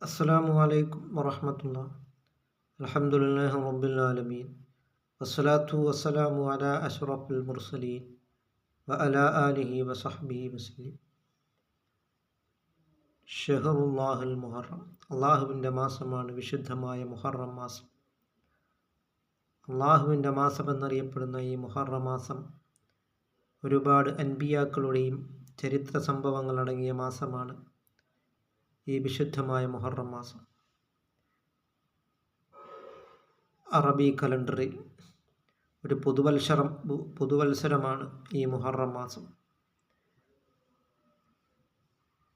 അസ്സലാമു അലൈക്കും വറഹ്മത്തുള്ളാഹി. അൽഹംദുലില്ലാഹി റബ്ബിൽ ആലമീൻ. വസ്സലാത്തു വസ്സലാമു അലാ അഷ്റഫിൽ മുർസലീൻ വഅലാ ആലിഹി വസഹ്ബിഹി വസല്ലം. ഷഹറുല്ലാഹിൽ മുഹറം. അള്ളാഹുവിൻ്റെ മാസമാണ് വിശുദ്ധമായ മുഹറം മാസം. അള്ളാഹുവിൻ്റെ മാസം എന്നറിയപ്പെടുന്ന ഈ മുഹറം മാസം ഒരുപാട് അൻബിയാക്കളുടെയും ചരിത്ര സംഭവങ്ങൾ അടങ്ങിയ മാസമാണ് ഈ വിശുദ്ധമായ മുഹറം മാസം. അറബി കലണ്ടറിൽ ഒരു പുതുവത്സരമാണ് ഈ മുഹറം മാസം.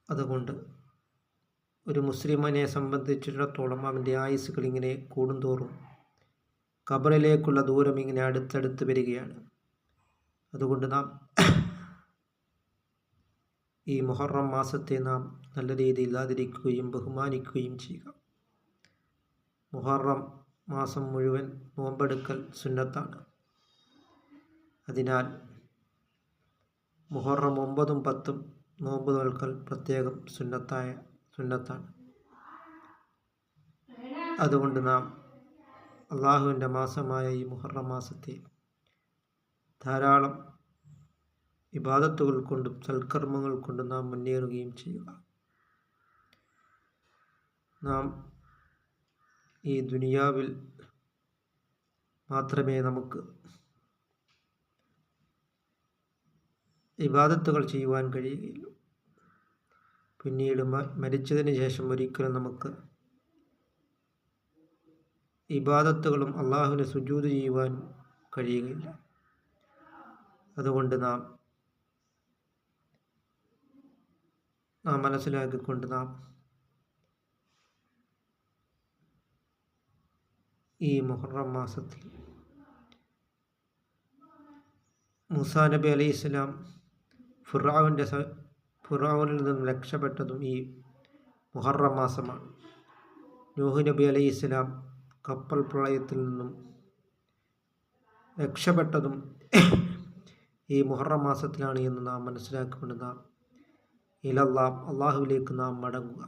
അതുകൊണ്ട് ഒരു മുസ്ലിമിനെ സംബന്ധിച്ചിടത്തോളം അവൻ്റെ ആയുസ്സുകൾ ഇങ്ങനെ കൂടുന്തോറും ഖബറിലേക്കുള്ള ദൂരം ഇങ്ങനെ അടുത്തടുത്ത് വരികയാണ്. അതുകൊണ്ട് നാം ഈ മുഹറം മാസത്തെ നാം നല്ല രീതിയിൽ ആദരിക്കുകയും ബഹുമാനിക്കുകയും ചെയ്യുക. മുഹറം മാസം മുഴുവൻ നോമ്പെടുക്കൽ സുന്നത്താണ്. അതിനാൽ മുഹറം 9ഉം 10ഉം നോമ്പ് നോൽക്കൽ പ്രത്യേകം സുന്നത്താണ്. അതുകൊണ്ട് നാം അള്ളാഹുവിൻ്റെ മാസമായ ഈ മുഹറം മാസത്തെ ധാരാളം ഇബാദത്തുകൾ കൊണ്ടും സൽക്കർമ്മങ്ങൾ കൊണ്ടും നാം മുന്നേറുകയും ചെയ്യുക. നാം ഈ ദുനിയാവിൽ മാത്രമേ നമുക്ക് ഇബാദത്തുകൾ ചെയ്യുവാൻ കഴിയുകയുള്ളൂ. പിന്നീട് മരിച്ചതിന് ശേഷം ഒരിക്കലും നമുക്ക് ഇബാദത്തുകളും അള്ളാഹുവിന് സുജൂദ് ചെയ്യുവാൻ കഴിയുകയില്ല. അതുകൊണ്ട് നാം മനസ്സിലാക്കിക്കൊണ്ട് നാം ഈ മുഹറം മാസത്തിൽ മൂസാ നബി അലൈഹിസ്സലാം ഫിർഔനിൽ നിന്നും രക്ഷപ്പെട്ടതും ഈ മുഹറം മാസമാണ്. നൂഹ് നബി അലൈഹിസ്സലാം കപ്പൽ പ്രളയത്തിൽ നിന്നും രക്ഷപ്പെട്ടതും ഈ മുഹറം മാസത്തിലാണ് എന്ന് നാം മനസ്സിലാക്കിക്കൊണ്ട് നാം അള്ളാഹുവിലേക്ക് നാം മടങ്ങുക.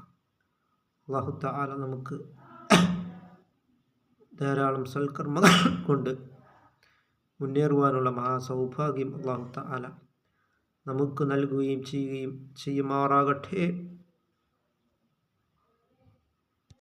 അല്ലാഹു തആല നമുക്ക് ധാരാളം സൽക്കർമ്മങ്ങൾ കൊണ്ട് മുന്നേറുവാനുള്ള മഹാസൗഭാഗ്യം അല്ലാഹു തആല നമുക്ക് നൽകുകയും ചെയ്യുമാറാകട്ടെ.